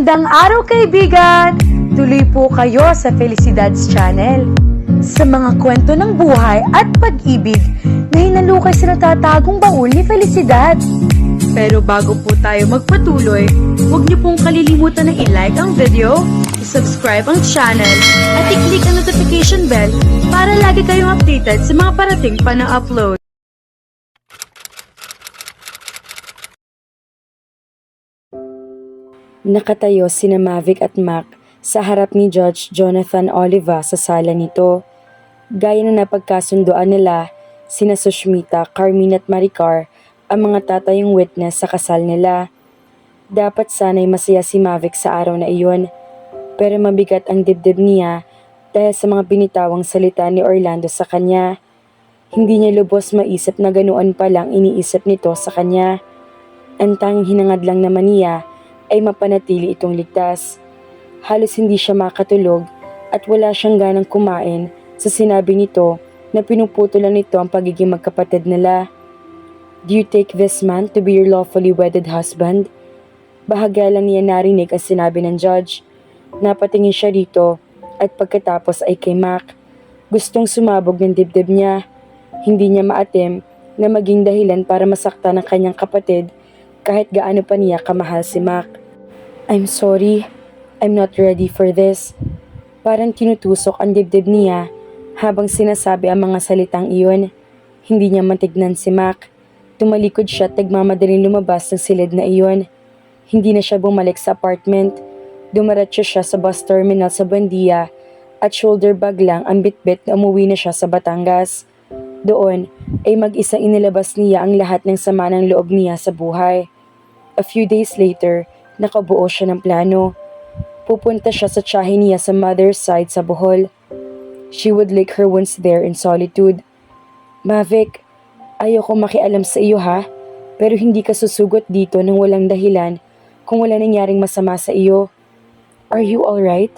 Magandang araw kaibigan! Tuloy po kayo sa Felicidad's Channel. Sa mga kwento ng buhay at pag-ibig na hinalukay sa natatagong baul ni Felicidad. Pero bago po tayo magpatuloy, huwag niyo pong kalilimutan na i-like ang video, i-subscribe ang channel, at i-click ang notification bell para lagi kayong updated sa mga parating pa na upload. Nakatayo sina Mavic at Mac sa harap ni Judge Jonathan Oliva sa sala nito. Gaya na napagkasundoan nila, sina Sushmita, Carmine at Maricar ang mga tatayong witness sa kasal nila. Dapat sana'y masaya si Mavic sa araw na iyon, pero mabigat ang dibdib niya dahil sa mga binitawang salita ni Orlando sa kanya. Hindi niya lubos maisip na ganoon pa lang iniisip nito sa kanya. Ang tanging hinangad lang naman niya ay mapanatili itong ligtas. Halos hindi siya makatulog at wala siyang ganang kumain sa sinabi nito na pinuputulan nito ang pagiging magkapatid nila. Do you take this man to be your lawfully wedded husband? Bahagya lang niya narinig ang sinabi ng judge. Napatingin siya rito at pagkatapos ay kay Mac. Gustong sumabog ng dibdib niya. Hindi niya maatim na maging dahilan para masaktan ang kanyang kapatid kahit gaano pa niya kamahal si Mac. I'm sorry, I'm not ready for this. Parang tinutusok ang dibdib niya habang sinasabi ang mga salitang iyon. Hindi niya matignan si Mac. Tumalikod siya at nagmamadaling lumabas ng silid na iyon. Hindi na siya bumalik sa apartment. Dumaratso siya sa bus terminal sa Buendia at shoulder bag lang ang bitbit na umuwi na siya sa Batangas. Doon ay mag-isa inilabas niya ang lahat ng sama ng loob niya sa buhay. A few days later, nakabuo siya ng plano. Pupunta siya sa tiyahin niya sa mother's side sa Bohol. She would lick her wounds there in solitude. Mavic, ayoko makialam sa iyo ha, pero hindi ka susugot dito nang walang dahilan kung wala nangyaring masama sa iyo. Are you alright?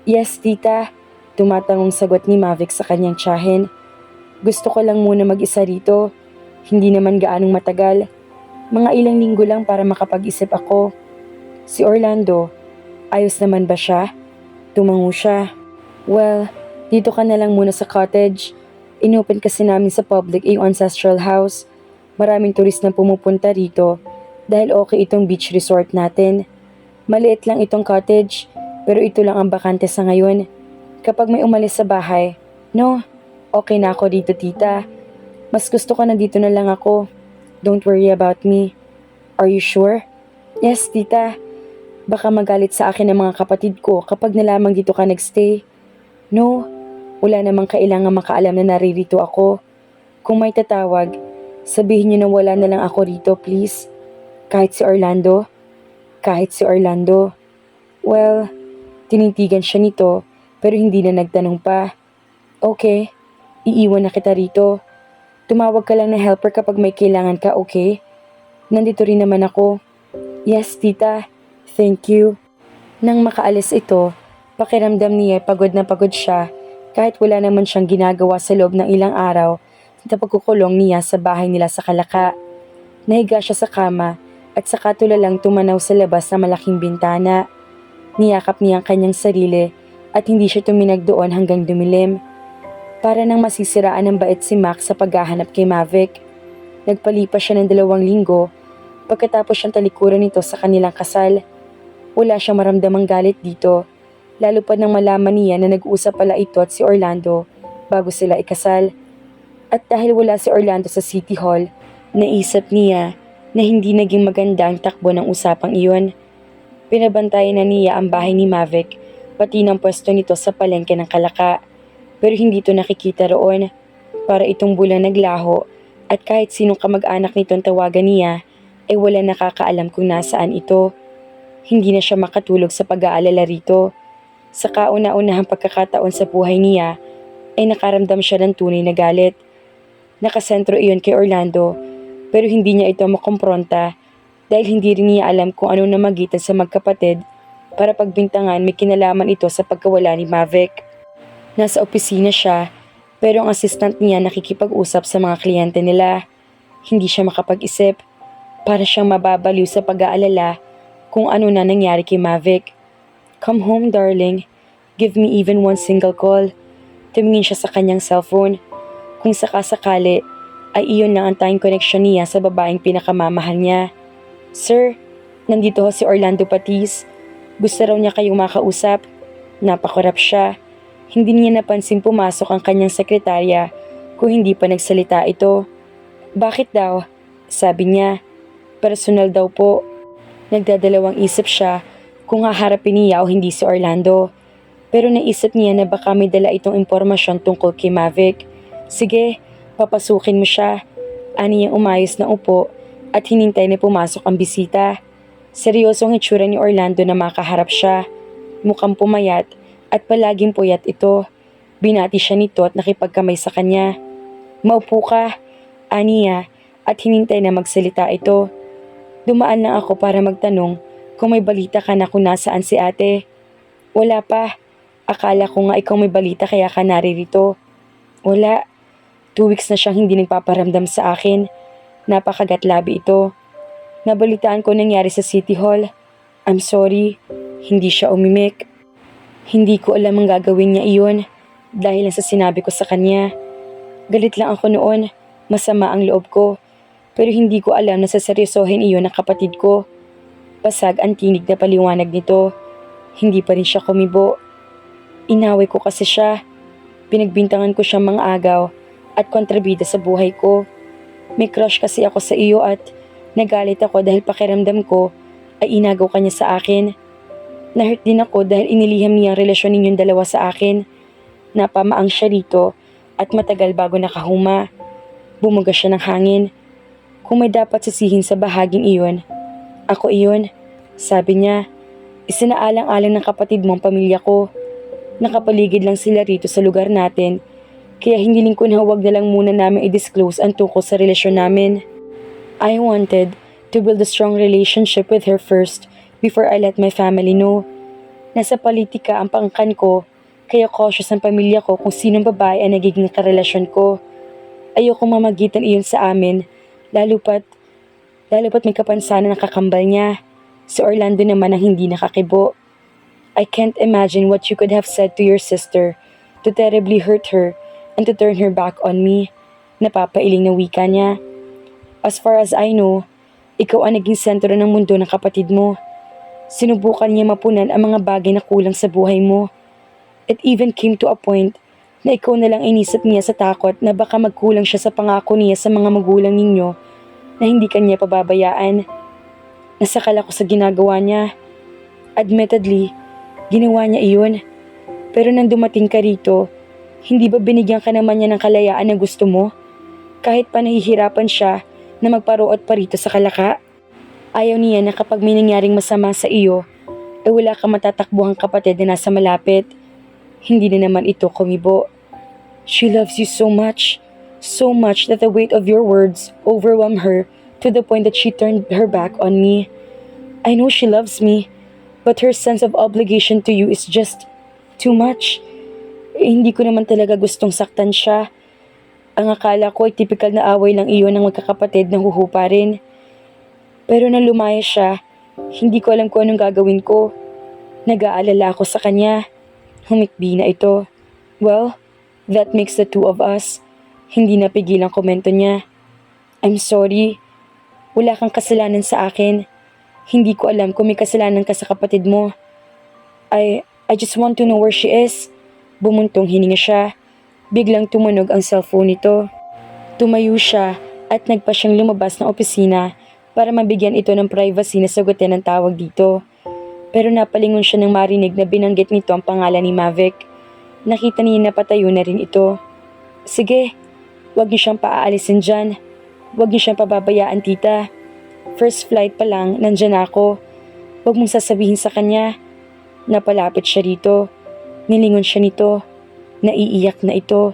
Yes, tita, tumatangong sagot ni Mavic sa kanyang tiyahin. Gusto ko lang muna mag-isa rito. Hindi naman gaanong matagal. Mga ilang linggo lang para makapag-isip ako. Si Orlando, ayos naman ba siya? Tumango siya. Well, dito ka na lang muna sa cottage. Inopen kasi namin sa public yung ancestral house. Maraming turist na pumupunta rito dahil okay itong beach resort natin. Maliit lang itong cottage, pero ito lang ang bakante sa ngayon. Kapag may umalis sa bahay, no, okay na ako dito tita. Mas gusto ko na dito na lang ako. Don't worry about me. Are you sure? Yes, tita. Baka magalit sa akin ang mga kapatid ko kapag nalamang dito ka nagstay. No, wala namang kailangan makaalam na naririto ako. Kung may tatawag, sabihin niyo na wala na lang ako rito, please. Kahit si Orlando. Kahit si Orlando. Well, tinitigan siya nito pero hindi na nagtanong pa. Okay, iiwan na kita rito. Tumawag ka lang na helper kapag may kailangan ka, okay? Nandito rin naman ako. Yes, tita. Thank you. Nang makaalis ito, pakiramdam niya pagod na pagod siya kahit wala naman siyang ginagawa sa loob ng ilang araw sa pagkukulong niya sa bahay nila sa Kalaka. Nahiga siya sa kama at saka tulalang tumanaw sa labas na malaking bintana. Niyakap niya ang kanyang sarili at hindi siya tuminag doon hanggang dumilim. Para nang masisiraan ng bait si Mac sa paghahanap kay Mavic. Nagpalipas siya ng 2 linggo pagkatapos siyang talikuran nito sa kanilang kasal. Wala siyang maramdamang galit dito, lalo pa nang malaman niya na nag-uusap pala ito at si Orlando bago sila ikasal. At dahil wala si Orlando sa City Hall, naisip niya na hindi naging maganda ang takbo ng usapang iyon. Pinabantayan na niya ang bahay ni Mavic, pati ng pwesto nito sa palengke ng Kalaka. Pero hindi ito nakikita roon. Para itong bulan naglaho at kahit sinong kamag-anak nitong tawagan niya ay wala nakakaalam kung nasaan ito. Hindi na siya makatulog sa pag-aalala rito. Sa kauna-unahang pagkakataon sa buhay niya ay nakaramdam siya ng tunay na galit. Nakasentro iyon kay Orlando pero hindi niya ito makompronta dahil hindi rin niya alam kung anong namagitan sa magkapatid para pagbintangan may kinalaman ito sa pagkawala ni Mavic. Nasa opisina siya, pero ang assistant niya nakikipag-usap sa mga kliyente nila. Hindi siya makapag-isip. Para siyang mababaliw sa pag-aalala kung ano na nangyari kay Mavic. Come home, darling. Give me even one single call. Tumingin siya sa kanyang cellphone. Kung sakasakali, ay iyon lang ang tanging connection niya sa babaeng pinakamamahal niya. Sir, nandito ho si Orlando Patis. Gusto raw niya kayong makausap. Napakorap siya. Hindi niya napansin pumasok ang kanyang sekretarya kung hindi pa nagsalita ito. Bakit daw? Sabi niya. Personal daw po. Nagdadalawang isip siya kung haharapin niya o hindi si Orlando. Pero naisip niya na baka may dala itong impormasyon tungkol kay Mavic. Sige, papasukin mo siya. Ani niyang umayos na upo at hinintay na pumasok ang bisita. Seryosong itsura ni Orlando na makaharap siya. Mukhang pumayat at palaging puyat ito. Binati siya nito at nakipagkamay sa kanya. Maupo ka, ani niya at hinintay na magsalita ito. Dumaan lang ako para magtanong kung may balita ka na kung nasaan si ate. Wala pa. Akala ko nga ikaw may balita kaya ka naririto. Wala. 2 weeks na siyang hindi nagpaparamdam sa akin. Napakagatlabi ito. Nabalitaan ko nangyari sa City Hall. I'm sorry. Hindi siya umimik. Hindi ko alam ang gagawin niya iyon dahil lang sa sinabi ko sa kanya. Galit lang ako noon. Masama ang loob ko. Pero hindi ko alam na saseryosohin iyon ng kapatid ko. Pasag ang tinig na paliwanag nito. Hindi pa rin siya kumibo. Inaway ko kasi siya. Pinagbintangan ko siyang mga agaw at kontrabida sa buhay ko. May crush kasi ako sa iyo at nagalit ako dahil pakiramdam ko ay inagaw ka niya sa akin. Nahurt din ako dahil iniliham niya ang relasyon ninyong dalawa sa akin. Napamaang siya rito at matagal bago nakahuma. Bumuga siya ng hangin. Kung may dapat sisihin sa bahaging iyon, ako iyon, sabi niya. Isinaalang-alang ng kapatid mo ang pamilya ko. Nakapaligid lang sila rito sa lugar natin, kaya hindi ko na huwag na lang muna namin i-disclose ang tungkol sa relasyon namin. I wanted to build a strong relationship with her first before I let my family know. Nasa politika ang pangkan ko, kaya cautious ang pamilya ko kung sinong babae ang nagiging karelasyon ko. Ayoko mamagitan iyon sa amin, lalo pat may kapansanan ng kakambal niya. Si Orlando naman ang hindi nakakibo. I can't imagine what you could have said to your sister to terribly hurt her and to turn her back on me. Napapailing na wika niya. As far as I know, ikaw ang naging sentro ng mundo ng kapatid mo. Sinubukan niya mapunan ang mga bagay na kulang sa buhay mo. It even came to a point na ikaw na lang inisip niya sa takot na baka magkulang siya sa pangako niya sa mga magulang ninyo na hindi kanya pababayaan. Nasakal ako sa ginagawa niya. Admittedly, ginawa niya iyon. Pero nang dumating ka rito, hindi ba binigyan ka naman niya ng kalayaan na gusto mo? Kahit pa nahihirapan siya na magparuot pa rito sa kalaka. Ayaw niya na kapag may nangyaring masama sa iyo, wala kang matatakbuhang kapatid na nasa malapit. Hindi na naman ito kumibo. She loves you so much that the weight of your words overwhelmed her to the point that she turned her back on me. I know she loves me, but her sense of obligation to you is just too much. Hindi ko naman talaga gustong saktan siya. Ang akala ko ay typical na away lang iyon ng magkakapatid na huhupa rin. Pero nang lumaya siya, hindi ko alam kung anong gagawin ko. Nag-aalala ako sa kanya. Humikbi na ito. Well, that makes the two of us. Hindi napigil ang komento niya. I'm sorry. Wala kang kasalanan sa akin. Hindi ko alam kung may kasalanan ka sa kapatid mo. I just want to know where she is. Bumuntong hininga siya. Biglang tumunog ang cellphone nito. Tumayo siya at nagpa siyang lumabas ng opisina para mabigyan ito ng privacy na sagutin ang tawag dito. Pero napalingon siya nang marinig na binanggit nito ang pangalan ni Mavic. Nakita niya na patayo na rin ito. Sige, huwag niyo siyang paaalisin dyan. Huwag niyo siyang pababayaan, tita. First flight pa lang, nandyan ako. Huwag mong sasabihin sa kanya. Napalapit siya rito. Nilingon siya nito. Naiiyak na ito.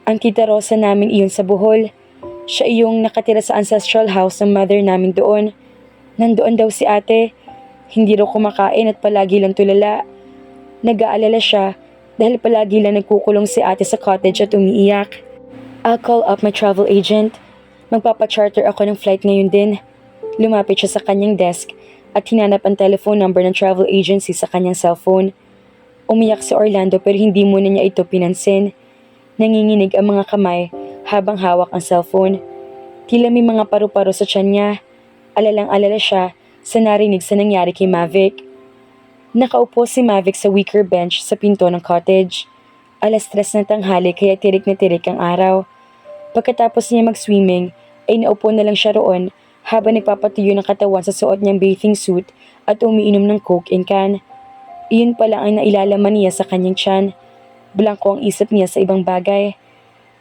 Ang tita Rosa namin iyon sa Bohol. Siya iyong nakatira sa ancestral house ng mother namin doon. Nandoon daw si ate. Hindi raw kumakain at palagi lang tulala. Nag-aalala siya dahil palagi lang nagkukulong si ate sa cottage at umiiyak. I'll call up my travel agent. Magpapacharter ako ng flight ngayon din. Lumapit siya sa kanyang desk at hinanap ang telephone number ng travel agency sa kanyang cellphone. Umiyak si Orlando pero hindi muna niya ito pinansin. Nanginginig ang mga kamay habang hawak ang cellphone. Tila may mga paru-paro sa tiyan niya. Alalang-alala siya sa narinig sa nangyari kay Mavic. Nakaupo si Mavic sa wicker bench sa pinto ng cottage. 3:00 ng tanghali kaya tirik na tirik ang araw. Pagkatapos niya mag-swimming, ay naupo na lang siya roon habang nagpapatuyo ng katawan sa suot niyang bathing suit at umiinom ng coke in can. Iyon pa lang ang nailalaman niya sa kanyang tiyan. Blanko ang isip niya sa ibang bagay.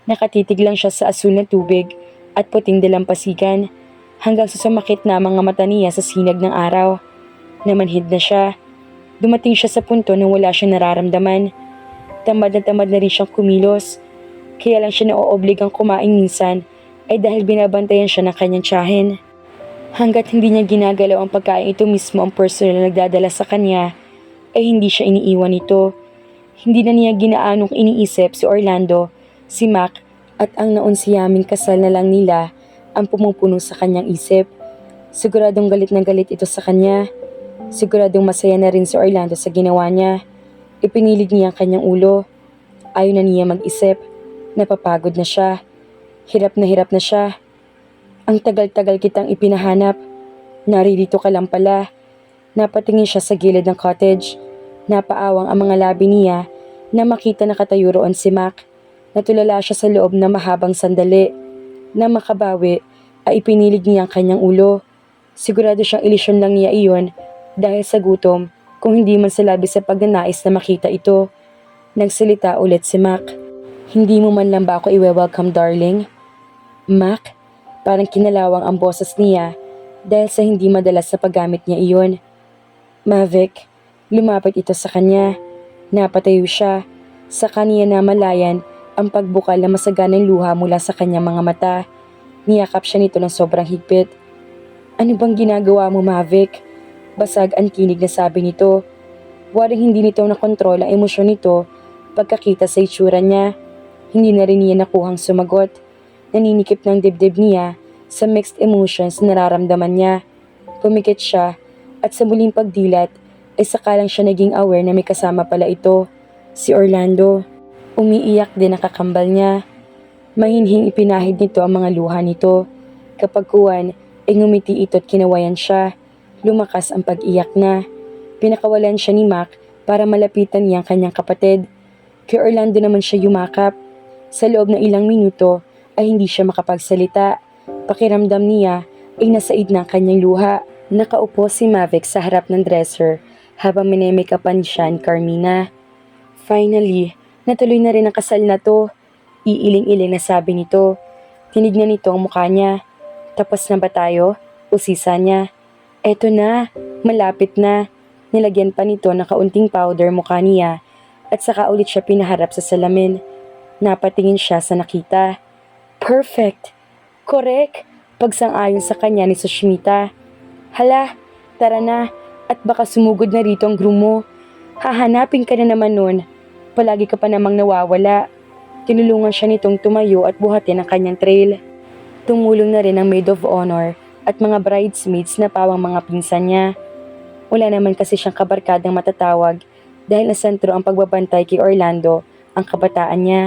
Nakatitig lang siya sa asul na tubig at puting dalampasigan hanggang sa sumakit na ang mga mata niya sa sinag ng araw. Namanhid na siya. Dumating siya sa punto na wala siyang nararamdaman. Tamad na rin siyang kumilos. Kaya lang siya naoobligang kumain minsan ay dahil binabantayan siya ng kanyang tiyahin. Hanggat hindi niya ginagalaw ang pagkain, ito mismo ang personal na nagdadala sa kanya, ay hindi siya iniiwan ito. Hindi na niya ginaanong iniisip si Orlando, si Mac at ang naonsiyaming kasal na lang nila ang pumupuno sa kanyang isip. Siguradong galit na galit ito sa kanya. Siguradong masaya na rin si Orlando sa ginawa niya. Ipinilig niya ang kanyang ulo. Ayaw na niya mag-isip. Napapagod na siya. Hirap na siya. Ang tagal-tagal kitang ipinahanap. Naririto ka lang pala. Napatingin siya sa gilid ng cottage. Napaawang ang mga labi niya na makita nakatayo roon si Mac. Natulala siya sa loob na mahabang sandali. Na makabawi ay ipinilig niya ang kanyang ulo. Sigurado siyang ilisyon lang niya iyon dahil sa gutom kung hindi man sa labis sa pagnanais na makita ito. Nagsalita ulit si Mac. Hindi mo man lang ba ako i-welcome, darling? Mac, parang kinalawang ang boses niya dahil sa hindi madalas sa paggamit niya iyon. Mavic, lumapit ito sa kanya. Napatayo siya. Sa kaniya na malayan ang pagbukal na masaganang luha mula sa kanyang mga mata. Niyakap siya nito ng sobrang higpit. Ano bang ginagawa mo, Mavic? Basag ang tinig na sabi nito. Waring hindi nito nakontrol ang emosyon nito pagkakita sa itsura niya. Hindi na rin niya nakuhang sumagot. Naninikip ng dibdib niya sa mixed emotions na nararamdaman niya. Pumikit siya at sa muling pagdilat ay sakalang siya naging aware na may kasama pala ito, si Orlando. Umiiyak din ang kakambal niya. Mahinhing ipinahid nito ang mga luha nito. Kapag kuwan ay ngumiti ito at kinawayan siya. Lumakas ang pag-iyak na. Pinakawalan siya ni Mac para malapitan niya ang kanyang kapatid. Kay Orlando naman siya yumakap. Sa loob ng ilang minuto ay hindi siya makapagsalita. Pakiramdam niya ay nasaid na ang kanyang luha. Nakaupo si Mavic sa harap ng dresser habang minemake-upan siya ni Carmina. Finally, natuloy na rin ang kasal na to. Iiling-iling na sabi nito. Tinignan nito ang mukha niya. Tapos na ba tayo? Usisa niya. Eto na, malapit na. Nilagyan pa nito ng kaunting powder mukha niya at saka ulit siya pinaharap sa salamin. Napatingin siya sa nakita. Perfect! Correct! Pagsang-ayon sa kanya ni Sushmita. Hala, tara na at baka sumugod na rito ang groom mo. Hahanapin ka na naman nun. Palagi ka pa namang nawawala. Tinulungan siya nitong tumayo at buhatin ang kanyang trail. Tumulong na rin ang maid of honor at mga bridesmaids na pawang mga pinsan niya. Wala naman kasi siyang kabarkadang matatawag dahil nasentro ang pagbabantay kay Orlando ang kabataan niya.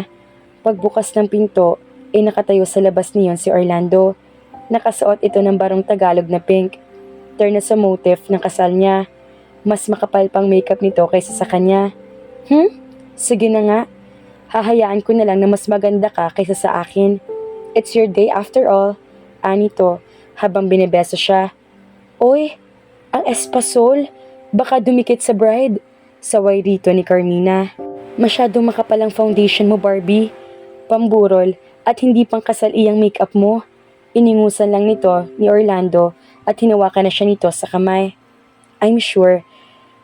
Pagbukas ng pinto ay nakatayo sa labas niyon si Orlando. Nakasuot ito ng barong Tagalog na pink. Turn na sa motif ng kasal niya. Mas makapal pang makeup nito kaysa sa kanya. Sige na nga. Hahayaan ko na lang na mas maganda ka kaysa sa akin. It's your day after all. Anito habang binebeso siya. Oy, ang espasol. Baka dumikit sa bride. Saway rito ni Carmina. Masyadong makapalang foundation mo, Barbie. Pamburol at hindi pang kasal iyang makeup mo. Iningusan lang nito ni Orlando at hinawakan na siya nito sa kamay. I'm sure,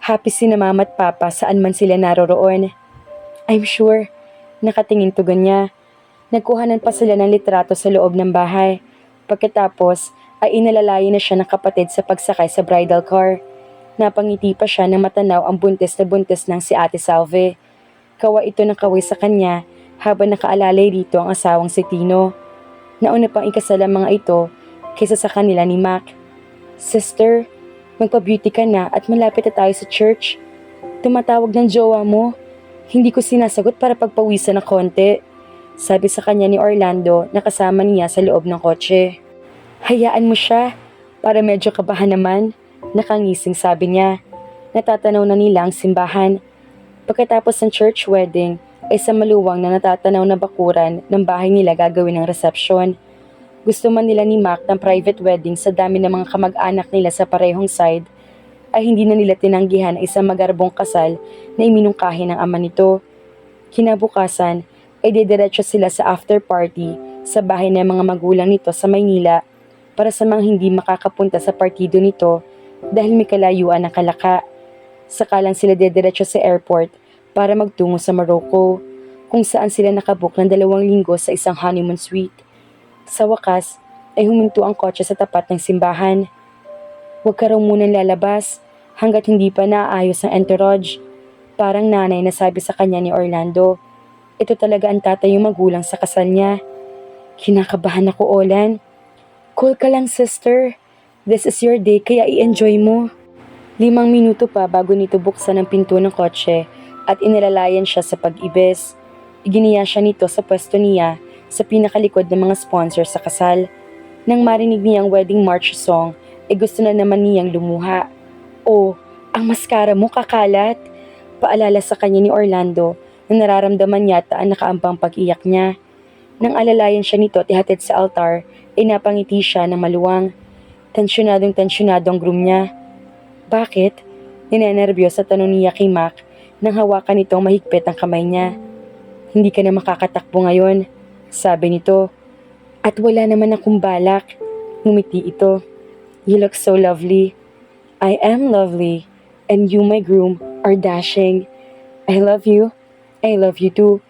happy si na mama at papa saan man sila naroroon. I'm sure, nakatingin tugon niya. Nagkuhanan pa sila ng litrato sa loob ng bahay. Pagkatapos ay inalalayan na siya ng kapatid sa pagsakay sa bridal car. Napangiti pa siya na matanaw ang buntis na buntis ng si Ate Salve. Kawa ito ng kaway sa kanya habang nakaalalay rito ang asawang si Tino. Nauna pang ikasal ang mga ito kaysa sa kanila ni Mac. Sister, Magpa-beauty ka na at malapit na tayo sa church. Tumatawag ng jowa mo. Hindi ko sinasagot para pagpawisan ng konti. Sabi sa kanya ni Orlando na kasama niya sa loob ng kotse. Hayaan mo siya. Para medyo kabahan naman. Nakangising sabi niya. Natatanaw na nila ang simbahan. Pagkatapos ng church wedding, ay sa maluwang na natatanaw na bakuran ng bahay nila gagawin ng resepsyon. Gusto man nila ni Mac ng private wedding sa dami ng mga kamag-anak nila sa parehong side, ay hindi na nila tinanggihan ang isang magarbong kasal na iminungkahi ng ama nito. Kinabukasan, ay didiretso sila sa after party sa bahay ng mga magulang nito sa Maynila para sa mga hindi makakapunta sa partido nito dahil may kalayuan ng Kalaka. Sakalang sila didiretso sa airport para magtungo sa Morocco, kung saan sila nakabook ng 2 linggo sa isang honeymoon suite. Sa wakas, ay huminto ang kotse sa tapat ng simbahan. Huwag ka raw munang lalabas hanggat hindi pa naayos ang entourage. Parang nanay na sabi sa kanya ni Orlando. Ito talaga ang tatay yung magulang sa kasal niya. Kinakabahan ako, Olan. Cool ka lang, sister. This is your day kaya i-enjoy mo. 5 minuto pa bago nito buksan ang pinto ng kotse at inilalayan siya sa pag-ibis. Iginiya siya nito sa pwesto niya sa pinakalikod ng mga sponsor sa kasal. Nang marinig niya ang wedding march song, gusto na naman niyang lumuha. Oh, ang maskara mo kakalat! Paalala sa kanya ni Orlando na nararamdaman yata ang nakaambang pag-iyak niya. Nang alalayan siya nito at ihatid sa altar, ay napangiti siya na maluwang. Tensyonadong ang groom niya. Bakit? Ninenerbiyos sa tanong niya kay Mac nang hawakan nitong mahigpit ang kamay niya. Hindi ka na makakatakbo ngayon, sabi nito. At wala naman akong balak. Ngumiti ito. You look so lovely. I am lovely. And you, my groom, are dashing. I love you. I love you too.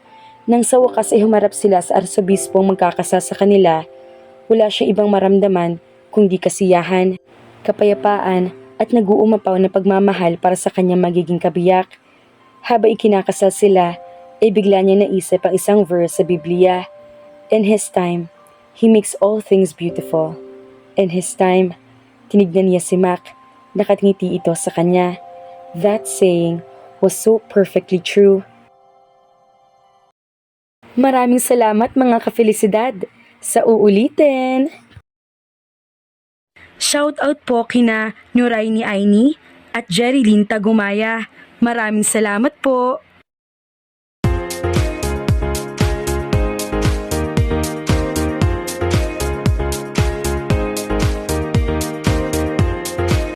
Nang sa wakas ay humarap sila sa arsobispong magkakasal sa kanila, wala siya ibang maramdaman kundi kasiyahan, kapayapaan at nag-uumapaw na pagmamahal para sa kanyang magiging kabiyak. Habang ikinakasal sila, ay bigla niya naisip ang isang verse sa Biblia. In His time, He makes all things beautiful. In His time, tinignan niya si Mac, nakatngiti ito sa kanya. That saying was so perfectly true. Maraming salamat mga kafelisidad. Sa uulitin! Shoutout po kina Nuray ni Aini at Jerilyn Tagumaya. Maraming salamat po!